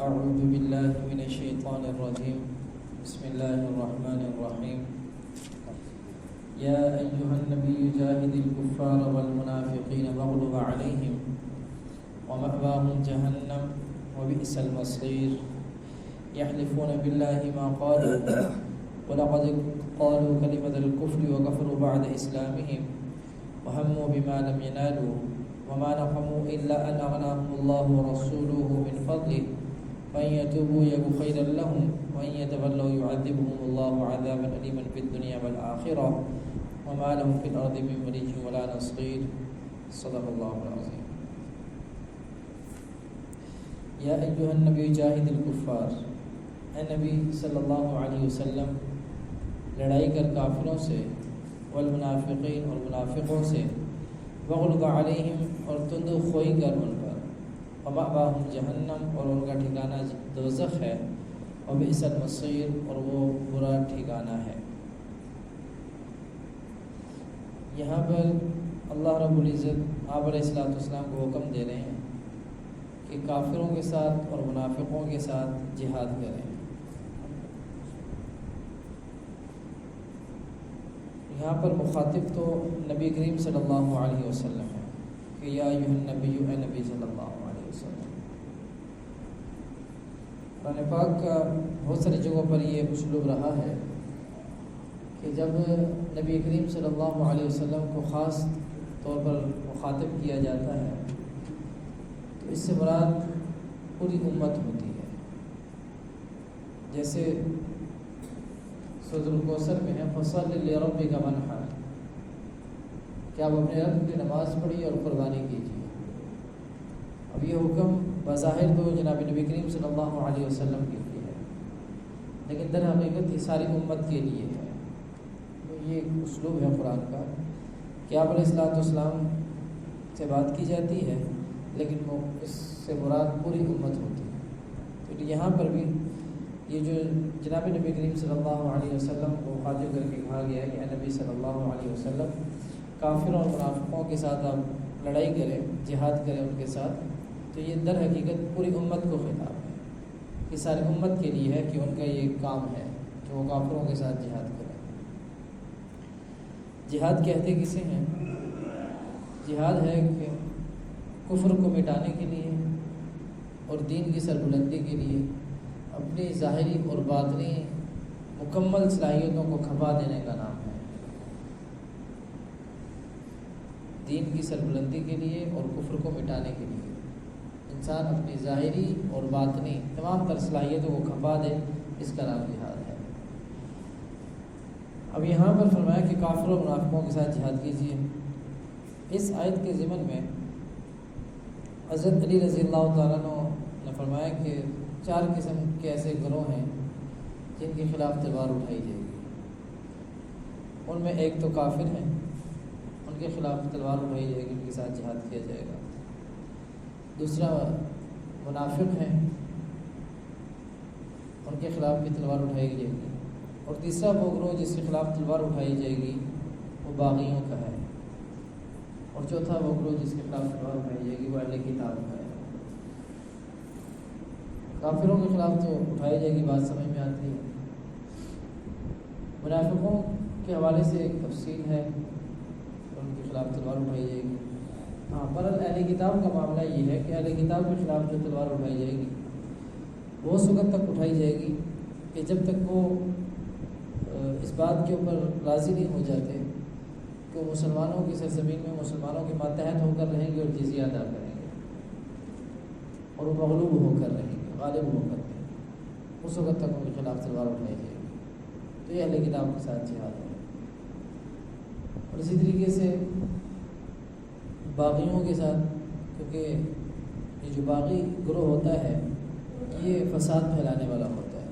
أعوذ بالله من الشيطان الرجيم. بسم الله الرحمن الرحيم. يا أيها النبي جاهد الكفار والمنافقين واغلظ عليهم ومأواهم جهنم وبئس المصير. يحلفون بالله ما قالوا ولقد قالوا كلمة الكفر وكفروا بعد إسلامهم وهموا بما لم ينالوا وما نقموا إلا أن أغناهم الله ورسوله من فضله وإن يتوبوا يك خيرا لهم وإن يتولوا يعذبهم الله عذابا أليما في الدنيا والآخرة وما لهم في الأرض من ولي ولا نصير. صدق الله العظيم. یا ایھا النبی جاہد الکفار، اے نبی صلی اللہ علیہ وسلم لڑائی کر کافروں سے، والمنافقین اور منافقوں سے، وغلظ علیہم اور تند خوئی کر ان پر، ومأواہم جہنم اور ان کا ٹھکانہ دوزخ ہے، وبئس المصیر اور وہ برا ٹھکانہ ہے۔ یہاں پر اللہ رب العزت آپ علیہ السلام کو حکم دے رہے ہیں کہ کافروں کے ساتھ اور منافقوں کے ساتھ جہاد کریں۔ یہاں پر مخاطب تو نبی کریم صلی اللہ علیہ وسلم ہے کہ یا ایھا النبی، اے نبی صلی اللہ علیہ وسلم۔ قرآن پاک کا بہت ساری جگہوں پر یہ اسلوب رہا ہے کہ جب نبی کریم صلی اللہ علیہ وسلم کو خاص طور پر مخاطب کیا جاتا ہے تو اس سے مراد پوری امت ہوتی ہے۔ جیسے سورۃ الکوثر میں ہے فَصَلِّ لِرَبِّكَ وَانْحَرْ، کہ آپ اپنے رب کی نماز پڑھیے اور قربانی کیجیے۔ اب یہ حکم بظاہر تو جناب نبی کریم صلی اللہ علیہ وسلم کے لیے ہے، لیکن در حقیقت یہ ساری امت کے لیے ہے۔ تو یہ اسلوب ہے قرآن کا کہ آپ علیہ السلام سے بات کی جاتی ہے لیکن وہ اس سے مراد پوری امت ہوتی ہے۔ تو یہاں پر بھی یہ جو جناب نبی کریم صلی اللہ علیہ وسلم کو خاطب کر کے کہا گیا ہے کہ اے نبی صلی اللہ علیہ وسلم کافروں اور منافقوں کے ساتھ آپ لڑائی کریں، جہاد کریں ان کے ساتھ، تو یہ در حقیقت پوری امت کو خطاب ہے، یہ ساری امت کے لیے ہے کہ ان کا یہ کام ہے کہ وہ کافروں کے ساتھ جہاد کریں۔ جہاد کہتے کسے ہیں؟ جہاد ہے کہ کفر کو مٹانے کے لیے اور دین کی سربلندی کے لیے اپنی ظاہری اور باطنی مکمل صلاحیتوں کو کھپا دینے کا نام ہے۔ دین کی سربلندی کے لیے اور کفر کو مٹانے کے لیے انسان اپنی ظاہری اور باطنی تمام تر صلاحیتوں کو کھپا دے، اس کا نام جہاد ہے۔ اب یہاں پر فرمایا کہ کافروں اور منافقوں کے ساتھ جہاد کیجیے۔ اس آیت کے ضمن میں حضرت علی رضی اللہ تعالیٰ عنہ نے فرمایا کہ 4 قسم کے ایسے گروہ ہیں جن کے خلاف تلوار اٹھائی جائے گی۔ ان میں ایک تو کافر ہیں، ان کے خلاف تلوار اٹھائی جائے گی، ان کے ساتھ جہاد کیا جائے گا۔ دوسرا منافق ہیں، ان کے خلاف بھی تلوار اٹھائی جائے گی۔ اور تیسرا وہ گروہ جس کے خلاف تلوار اٹھائی جائے گی وہ باغیوں کا ہے۔ اور چوتھا وہ گروہ جس کے خلاف تلوار اٹھائی جائے گی وہ اہل کتاب کا ہے۔ کافروں کے خلاف تو اٹھائی جائے گی، بات سمجھ میں آتی ہے۔ منافقوں کے حوالے سے ایک تفصیل ہے، ان کے خلاف تلوار اٹھائی جائے گی۔ ہاں، پر اہل کتاب کا معاملہ یہ ہے کہ اہل کتاب کے خلاف جو تلوار اٹھائی جائے گی وہ اس وقت تک اٹھائی جائے گی کہ جب تک وہ اس بات کے اوپر راضی نہیں ہو جاتے کہ وہ مسلمانوں کی سرزمین میں مسلمانوں کے ماتحت ہو کر رہیں گے اور جزیہ ادا کریں گے اور وہ مغلوب ہو کر رہیں گے، غالب ہو کر رہیں گے، اس وقت تک ان کے خلاف تلوار اٹھائی جائے گی۔ تو یہ اہل کتاب کے ساتھ جہاد ہے۔ اور اسی طریقے سے باغیوں کے ساتھ، کیونکہ یہ جو باغی گروہ ہوتا ہے یہ فساد پھیلانے والا ہوتا ہے،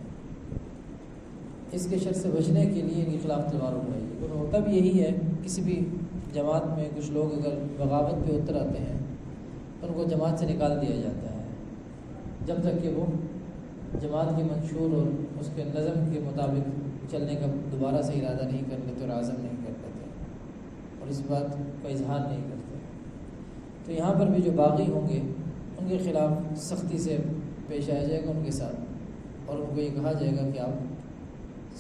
اس کے شر سے بچنے کے لیے ان کے خلاف تلوار اٹھائی جائے گی۔ ہوتا بھی یہی ہے، کسی بھی جماعت میں کچھ لوگ اگر بغاوت پہ اتر آتے ہیں تو ان کو جماعت سے نکال دیا جاتا ہے جب تک کہ وہ جماعت کے منشور اور اس کے نظم کے مطابق چلنے کا دوبارہ سے ارادہ نہیں کر لیتے اور عزم نہیں کر لیتے اور اس بات کا اظہار نہیں کرتے۔ تو یہاں پر بھی جو باغی ہوں گے ان کے خلاف سختی سے پیش آیا جائے گا ان کے ساتھ، اور ان کو یہ کہا جائے گا کہ آپ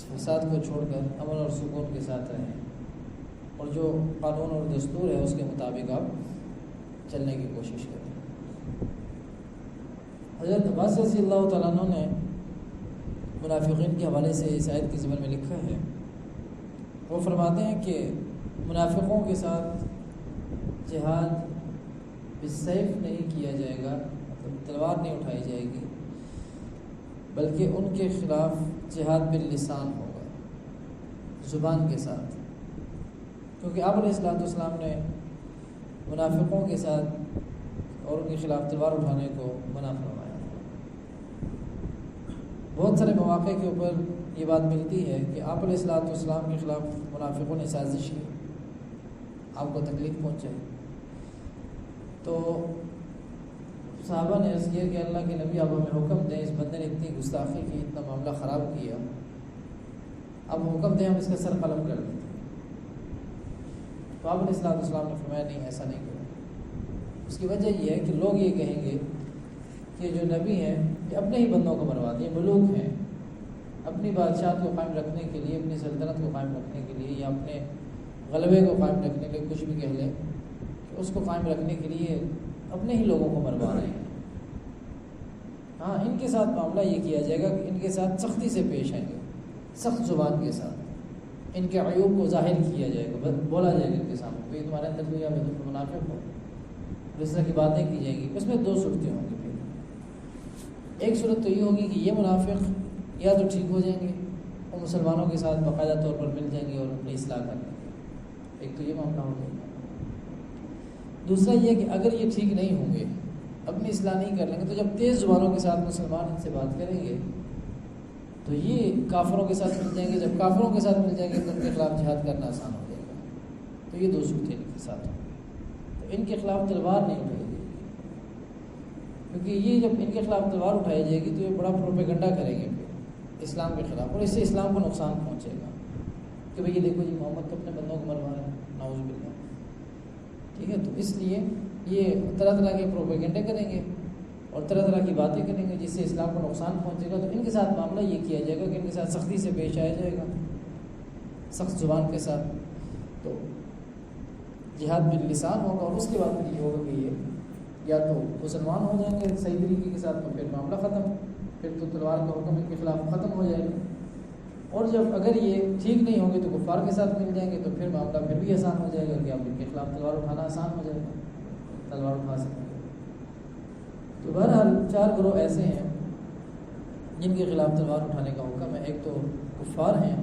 فساد کو چھوڑ کر امن اور سکون کے ساتھ رہیں، اور جو قانون اور دستور ہے اس کے مطابق آپ چلنے کی کوشش کریں۔ حضرت عباس رضی اللہ تعالیٰ عنہ نے منافقین کے حوالے سے اس آیت کے ضمن میں لکھا ہے، وہ فرماتے ہیں کہ منافقوں کے ساتھ جہاد بالسیف نہیں کیا جائے گا، مطلب تلوار نہیں اٹھائی جائے گی، بلکہ ان کے خلاف جہاد باللسان ہوگا، زبان کے ساتھ، کیونکہ آپ علیہ السلام نے منافقوں کے ساتھ اور ان کے خلاف تلوار اٹھانے کو منع فرمایا۔ بہت سارے مواقع کے اوپر یہ بات ملتی ہے کہ آپ علیہ السلام کے خلاف منافقوں نے سازش کی، آپ کو تکلیف پہنچائی، تو صحابہ نے عرض کیا کہ اللہ کے نبی آپ ہمیں حکم دیں، اس بندے نے اتنی گستاخی کی، اتنا معاملہ خراب کیا، اب حکم دیں ہم اس کا سر قلم کر دیں۔ تو آپ علیہ السلام نے فرمایا نہیں، ایسا نہیں کرو۔ اس کی وجہ یہ ہے کہ لوگ یہ کہیں گے کہ جو نبی ہیں یہ اپنے ہی بندوں کو مرواتے ہیں، ملوک ہیں، اپنی بادشاہت کو قائم رکھنے کے لیے، اپنی سلطنت کو قائم رکھنے کے لیے، یا اپنے غلبے کو قائم رکھنے کے لیے، کچھ بھی کہہ لیں، اس کو قائم رکھنے کے لیے اپنے ہی لوگوں کو مروا رہے ہیں۔ ہاں، ان کے ساتھ معاملہ یہ کیا جائے گا کہ ان کے ساتھ سختی سے پیش آئیں گے، سخت زبان کے ساتھ ان کے عیوب کو ظاہر کیا جائے گا، بولا جائے گا ان کے سامنے، بھائی تمہارے اندر کوئی یا تم منافق ہو، اس طرح کی باتیں کی جائیں گی۔ اس میں دو صورتیں ہوں گی۔ پھر ایک صورت تو یہ ہوگی کہ یہ منافق یا تو ٹھیک ہو جائیں گے، اور مسلمانوں کے ساتھ باقاعدہ طور پر مل جائیں گے اور اپنی اصلاح کر لیں گے، ایک تو یہ معاملہ ہو جائے گا۔ دوسرا یہ کہ اگر یہ ٹھیک نہیں ہوں گے، اپنی اصلاح نہیں کر لیں گے، تو جب تیز زبانوں کے ساتھ مسلمان ان سے بات کریں گے تو یہ کافروں کے ساتھ مل جائیں گے، جب کافروں کے ساتھ مل جائیں گے تو ان کے خلاف جہاد کرنا آسان ہو جائے گا۔ تو یہ دو صورتیں ان کے ساتھ ہوں گی، تو ان کے خلاف تلوار نہیں اٹھائی جائے گی، کیونکہ یہ جب ان کے خلاف تلوار اٹھائی جائے گی تو یہ بڑا پروپیگنڈا کریں گے پھر اسلام کے خلاف، اور اس سے اسلام کو نقصان پہنچے گا کہ بھئی یہ دیکھو جی محمد تو اپنے بندوں کو مروا رہے ہیں، نعوذ باللہ۔ ٹھیک ہے، تو اس لیے یہ طرح طرح کے پروپیگنڈے کریں گے اور طرح طرح کی باتیں کریں گے جس سے اسلام کو نقصان پہنچے گا۔ تو ان کے ساتھ معاملہ یہ کیا جائے گا کہ ان کے ساتھ سختی سے پیش آیا جائے گا، سخت زبان کے ساتھ۔ تو جہاد باللسان ہوگا، اور اس کے بعد پھر یہ ہوگا کہ یہ یا تو مسلمان ہو جائیں گے صحیح طریقے کے ساتھ، تو پھر معاملہ ختم، پھر تو تلوار کا حکم ان کے خلاف ختم ہو جائے گا، اور جب اگر یہ ٹھیک نہیں ہوں گے تو کفار کے ساتھ مل جائیں گے، تو پھر معاملہ پھر بھی آسان ہو جائے گا کہ آپ ان کے خلاف تلوار اٹھانا آسان ہو جائے گا، تلوار اٹھا سکیں گے۔ تو بہرحال چار گروہ ایسے ہیں جن کے خلاف تلوار اٹھانے کا حکم ہے۔ ایک تو کفار ہیں،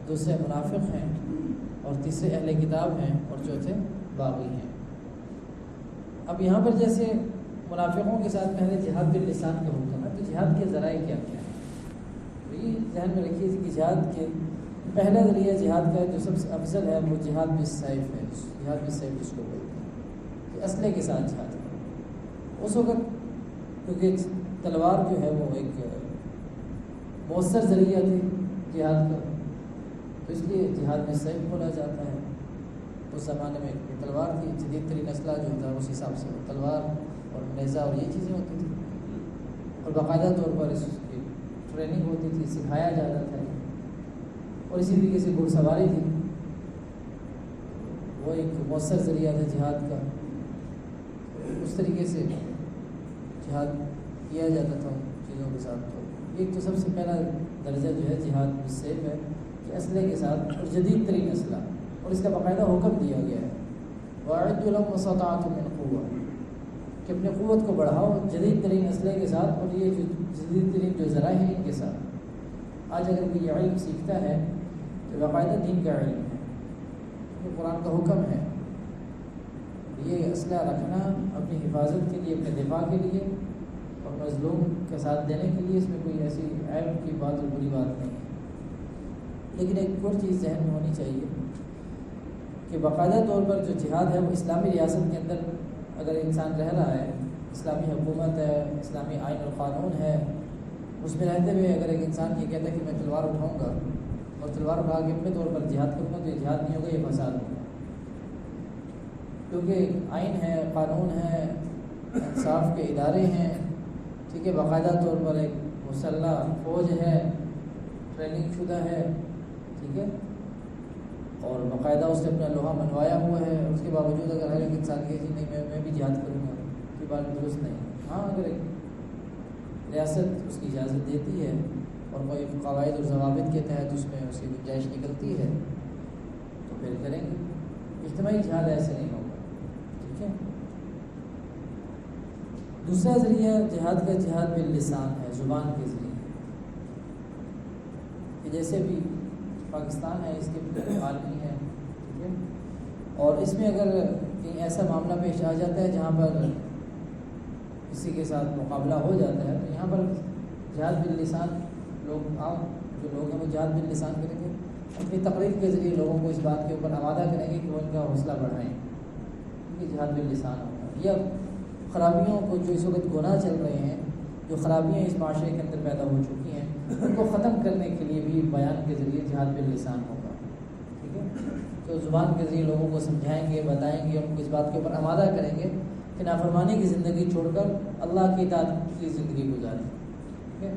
دوسرے منافق ہیں، اور تیسرے اہل کتاب ہیں، اور چوتھے باغی ہیں۔ اب یہاں پر جیسے منافقوں کے ساتھ پہلے جہاد باللسان کا حکم ہے، تو جہاد کے ذرائع کیا کیا ہیں؟ یہ ذہن میں رکھیے کہ جہاد کے پہلا ذریعہ جہاد کا جو سب سے افضل ہے وہ جہاد بالسیف ہے، جہاد بالسیف جس کو بولتے ہیں، کہ اسلحے کے ساتھ جہاد ہے۔ اس وقت کیونکہ تلوار جو ہے وہ ایک مؤثر ذریعہ تھی جہاد کا، تو اس لیے جہاد بالسیف بولا جاتا ہے۔ اس زمانے میں تلوار کی جدید ترین اسلحہ جو ہوتا ہے اس حساب سے وہ تلوار اور نیزہ اور یہ چیزیں ہوتی تھیں، اور باقاعدہ طور پر اس کی ٹریننگ ہوتی تھی، سکھایا جاتا تھا، اور اسی طریقے سے گھڑ سواری تھی، وہ ایک مؤثر ذریعہ تھا جہاد کا۔ اس طریقے سے جہاد کیا جاتا تھا ان چیزوں کے ساتھ۔ تو ایک تو سب سے پہلا درجہ جو ہے جہاد بالسیف ہے، کہ اسلحے کے ساتھ اور جدید ترین اسلحہ، اور اس کا باقاعدہ حکم دیا گیا ہے وَأَعِدُّوا لَهُمْ مَا اسْتَطَعْتُم مِّن قُوَّةٍ، کہ اپنے قوت کو بڑھاؤ جدید ترین اسلحے کے ساتھ، اور یہ جو جدید ترین جو ذرائع ہیں ان کے ساتھ۔ آج اگر کوئی یہ علم سیکھتا ہے تو باقاعدہ دین کا علم ہے، یہ قرآن کا حکم ہے، یہ اسلحہ رکھنا اپنی حفاظت کے لیے، اپنے دفاع کے لیے، اور مظلوم کا ساتھ دینے کے لیے، اس میں کوئی ایسی عیب کی بات اور بری بات نہیں ہے۔ لیکن ایک اور چیز ذہن میں ہونی چاہیے کہ باقاعدہ طور پر جو جہاد ہے وہ اسلامی ریاست کے اندر اگر انسان رہ رہا ہے، اسلامی حکومت ہے، اسلامی آئین اور قانون ہے، اس میں رہتے ہوئے اگر ایک انسان یہ کہتا ہے کہ میں تلوار اٹھاؤں گا اور تلوار اٹھا کے اپنے طور پر جہاد کروں گا، تو یہ جہاد نہیں ہوگا، یہ فساد ہوگا، کیونکہ آئین ہے، قانون ہے، انصاف کے ادارے ہیں، ٹھیک ہے، باقاعدہ طور پر ایک مسلح فوج ہے، ٹریننگ شدہ ہے، ٹھیک ہے، اور باقاعدہ اس نے اپنا لوہا منوایا ہوا ہے، اس کے باوجود اگر ہر ایک انسان کہ جی نہیں میں بھی جہاد کروں گا، یہ بات درست نہیں. ہاں اگر ایک ریاست اس کی اجازت دیتی ہے اور کوئی قواعد اور ضوابط کے تحت اس میں اس کی گنجائش نکلتی ہے تو پھر کریں گے. اجتماعی جہاد ایسے نہیں ہوگا. ٹھیک ہے. دوسرا ذریعہ جہاد کا جہاد باللسان ہے، زبان کے ذریعے، کہ جیسے بھی پاکستان ہے اس کے عالمی ہے. ٹھیک ہے. اور اس میں اگر کہیں ایسا معاملہ پیش آ جاتا ہے جہاں پر کسی کے ساتھ مقابلہ ہو جاتا ہے تو یہاں پر جہاد باللسان لوگ عام جو لوگ ہیں وہ جہاد باللسان کریں گے، اپنی تقریر کے ذریعے لوگوں کو اس بات کے اوپر آمادہ کریں گے کہ وہ ان کا حوصلہ بڑھائیں. یہ جہاد باللسان ہوگا. یا خرابیوں کو جو اس وقت گناہ چل رہے ہیں، جو خرابیاں اس معاشرے کے اندر پیدا ہو چکی ہیں، ان کو ختم کرنے کے لیے بھی بیان کے ذریعے جہاد باللسان ہوگا. ٹھیک ہے. تو زبان کے ذریعے لوگوں کو سمجھائیں گے، بتائیں گے، ان کو اس بات کے اوپر آمادہ کریں گے کہ نافرمانی کی زندگی چھوڑ کر اللہ کی اطاعت کی زندگی گزاریں. ٹھیک ہے.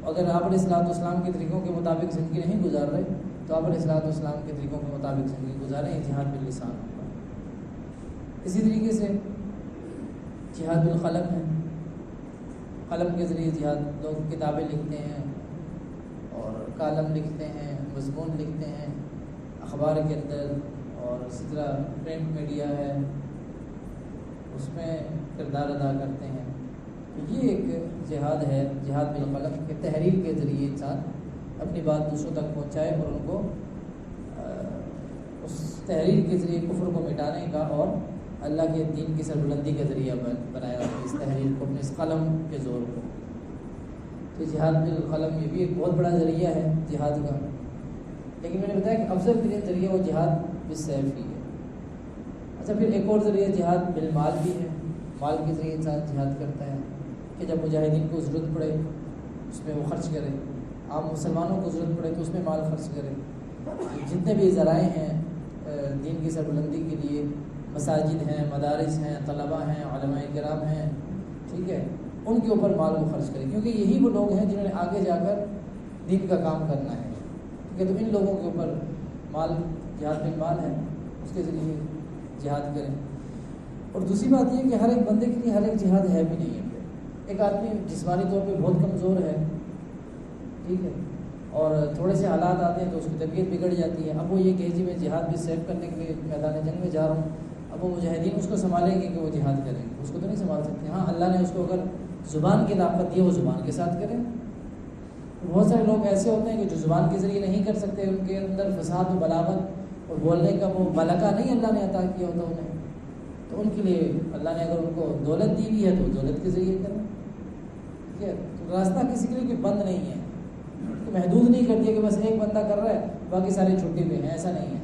اگر آپ علیہ الصلوۃ والسلام کے طریقوں کے مطابق زندگی نہیں گزار رہے تو آپ علیہ الصلوۃ والسلام کے طریقوں کے مطابق زندگی گزاریں. جہاد باللسان ہوگا. اسی طریقے سے جہاد بالقلم ہے. قلم کے ذریعے جہاد، لوگ کتابیں لکھتے ہیں اور کالم لکھتے ہیں، مضمون لکھتے ہیں اخبار کے اندر، اور اسی طرح پرنٹ میڈیا ہے اس میں کردار ادا کرتے ہیں. تو یہ ایک جہاد ہے، جہاد بالقلم، کہ تحریر کے ذریعے انسان اپنی بات دوسروں تک پہنچائے اور ان کو اس تحریر کے ذریعے کفر کو مٹانے کا اور اللہ کے دین کی سربلندی کا ذریعہ بنایا اس تحریر کو، اپنے اس قلم کے زور کو. تو جہاد بالقلم یہ بھی ایک بہت بڑا ذریعہ ہے جہاد کا. لیکن میں نے بتایا کہ افضل ترین ذریعہ وہ جہاد بالسیف ہی ہے. اچھا، پھر ایک اور ذریعہ جہاد بالمال بھی ہے. مال کے ذریعے انسان جہاد کرتا ہے کہ جب مجاہدین کو ضرورت پڑے اس میں وہ خرچ کرے، عام مسلمانوں کو ضرورت پڑے تو اس میں مال خرچ کرے. جتنے بھی ذرائع ہیں دین کی سربلندی کے لیے، مساجد ہیں، مدارس ہیں، طلباء ہیں، علماء کرام ہیں، ٹھیک ہے، ان کے اوپر مال کو خرچ کرے، کیونکہ یہی وہ لوگ ہیں جنہوں نے آگے جا کر دین کا کام کرنا ہے. ٹھیک ہے. تو ان لوگوں کے اوپر مال، جہاد بالمال ہے، اس کے ذریعے جہاد کریں. اور دوسری بات یہ کہ ہر ایک بندے کے لیے ہر ایک جہاد ہے بھی نہیں ہے. ایک آدمی جسمانی طور پہ بہت کمزور ہے، ٹھیک ہے، اور تھوڑے سے حالات آتے ہیں تو اس کی طبیعت بگڑ جاتی ہے. اب وہ یہ کہ جی میں جہاد بھی سیو کرنے کے لیے میدان جنگ میں جا رہا ہوں، اب وہ مجاہدین اس کو سنبھالیں گے کہ وہ جہاد کریں گے؟ اس کو تو نہیں سنبھال سکتے. ہاں اللہ نے اس کو اگر زبان کی طاقت دی ہے وہ زبان کے ساتھ کریں. بہت سارے لوگ ایسے ہوتے ہیں کہ جو زبان کے ذریعے نہیں کر سکتے، ان کے اندر فصاحت و بلاغت اور بولنے کا وہ ملکہ نہیں اللہ نے عطا کیا ہوتا انہیں، تو ان کے لیے اللہ نے اگر ان کو دولت دی ہوئی ہے تو دولت کے ذریعے کریں. ٹھیک ہے. تو راستہ کسی کے لیے کوئی بند نہیں ہے، تو محدود نہیں کر دیا کہ بس ایک بندہ کر رہا ہے باقی سارے چھٹی پہ ہیں، ایسا نہیں ہے.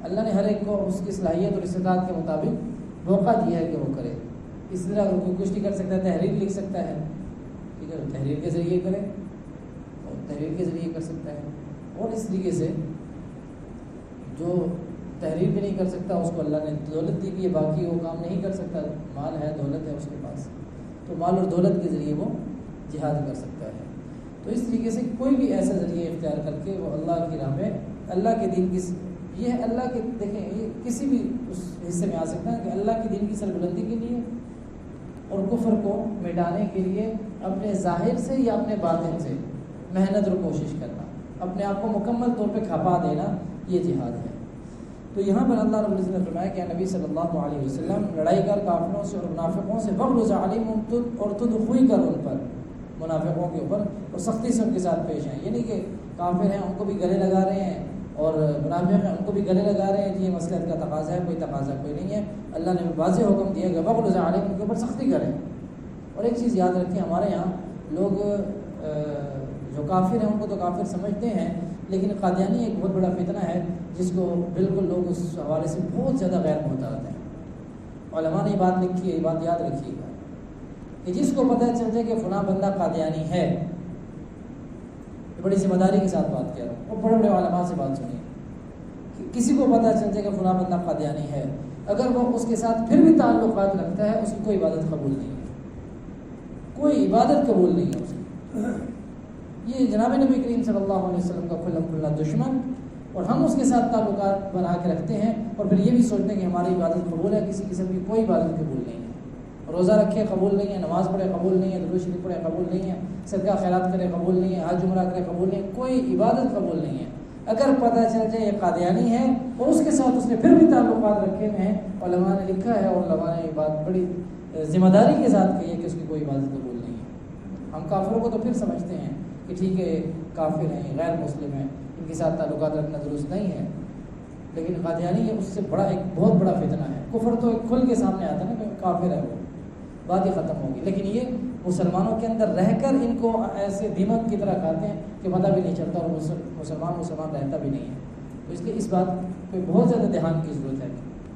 اللہ نے ہر ایک کو اس کی صلاحیت اور استطاعت کے مطابق موقع دیا ہے کہ وہ کرے. اس طرح اگر کوئی کچھ نہیں کر سکتا ہے، تحریر لکھ سکتا ہے، ٹھیک ہے، تحریر کے ذریعے کرے، اور تحریر کے ذریعے کر سکتا ہے. اور اس طریقے سے جو تحریر بھی نہیں کر سکتا اس کو اللہ نے دولت دی بھی ہے، باقی وہ کام نہیں کر سکتا، مال ہے، دولت ہے اس کے پاس، تو مال اور دولت کے ذریعے وہ جہاد کر سکتا ہے. تو اس طریقے سے کوئی بھی ایسا ذریعہ اختیار کر کے وہ اللہ کی راہ میں، اللہ کے دین کی، یہ ہے اللہ کے، دیکھیں یہ کسی بھی اس حصے میں آ سکتا ہے کہ اللہ کے دین کی سربلندی کے لیے اور کفر کو مٹانے کے لیے اپنے ظاہر سے یا اپنے باطن سے محنت اور کوشش کرنا، اپنے آپ کو مکمل طور پہ کھپا دینا، یہ جہاد ہے. تو یہاں پر اللہ رب العزت نے فرمایا کہ نبی صلی اللہ علیہ وسلم لڑائی کر کافروں سے اور منافقوں سے وغلظ علیہم، اور تدخوئی کر ان پر، منافقوں کے اوپر، اور سختی سے ان کے ساتھ پیش آئیں. یعنی کہ کافر ہیں ان کو بھی گلے لگا رہے ہیں اور منافق ہیں ان کو بھی گلے لگا رہے ہیں کہ یہ مصلحت کا تقاضا ہے، کوئی تقاضا کوئی نہیں ہے. اللہ نے واضح حکم دیا کہ وغلظ علیہم، ان کے اوپر سختی کریں. اور ایک چیز یاد رکھیں، ہمارے یہاں لوگ جو کافر ہیں ان کو تو کافر سمجھتے ہیں، لیکن قادیانی ایک بہت بڑا فتنہ ہے جس کو بالکل لوگ اس حوالے سے بہت زیادہ غیر محتاط ہیں. علماء نے یہ بات لکھی ہے، یہ بات یاد رکھیے گا کہ جس کو پتہ چل جائے کہ فلاں بندہ قادیانی ہے، بڑی ذمہ داری کے ساتھ بات کہہ رہا ہوں، اور بڑے بڑے علماء سے بات سنیے، کہ کسی کو پتہ چل جائے کہ فلاں بندہ قادیانی ہے، اگر وہ اس کے ساتھ پھر بھی تعلقات رکھتا ہے اس کی کوئی عبادت قبول نہیں ہے، کوئی عبادت قبول نہیں ہے اس کی. یہ جناب نبی کریم صلی اللہ علیہ وسلم کا کھلا دشمن، اور ہم اس کے ساتھ تعلقات بنا کے رکھتے ہیں اور پھر یہ بھی سوچتے ہیں کہ ہماری عبادت قبول ہے. کسی قسم کی کوئی عبادت قبول نہیں ہے. روزہ رکھے قبول نہیں ہے، نماز پڑھے قبول نہیں ہے، درود شریف پڑھے قبول نہیں ہے، صدقہ خیرات کرے قبول نہیں ہے، حج عمرہ کرے قبول نہیں ہے، کوئی عبادت قبول نہیں ہے. اگر پتہ چل جائے یہ قادیانی ہے اور اس کے ساتھ اس نے پھر بھی تعلقات رکھے ہوئے ہیں، علماء نے لکھا ہے اور علماء نے یہ بات بڑی ذمہ داری کے ساتھ کہی ہے کہ اس کی کوئی عبادت قبول نہیں ہے. ہم کافروں کو تو پھر سمجھتے ہیں کہ ٹھیک ہے کافر ہیں، غیر مسلم ہیں، ان کے ساتھ تعلقات رکھنا درست نہیں ہے، لیکن قادیانی یہ اس سے بڑا ایک بہت بڑا فتنہ ہے. کفر تو کھل کے سامنے آتا ہے نا کہ کافر ہے، وہ بات ہی ختم ہوگی. لیکن یہ مسلمانوں کے اندر رہ کر ان کو ایسے دیمک کی طرح کھاتے ہیں کہ پتہ بھی نہیں چلتا اور مسلمان رہتا بھی نہیں ہے. تو اس لیے اس بات پہ بہت زیادہ دھیان کی ضرورت ہے.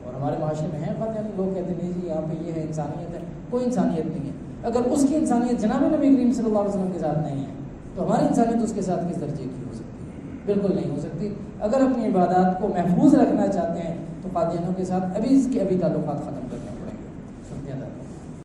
اور ہمارے معاشرے میں ہیں قادیانی لوگ کہتے ہیں جی یہاں پہ یہ ہے انسانیت ہے. کوئی انسانیت نہیں ہے. اگر اس کی انسانیت جناب نبی کریم صلی اللہ علیہ وسلم کے ساتھ نہیں ہے تو ہماری انسانیت اس کے ساتھ کس درجے کی ہو سکتی ہے؟ بالکل نہیں ہو سکتی. اگر اپنی عبادات کو محفوظ رکھنا چاہتے ہیں تو قادیانیوں کے ساتھ ابھی اس کے ابھی تعلقات ختم کرنا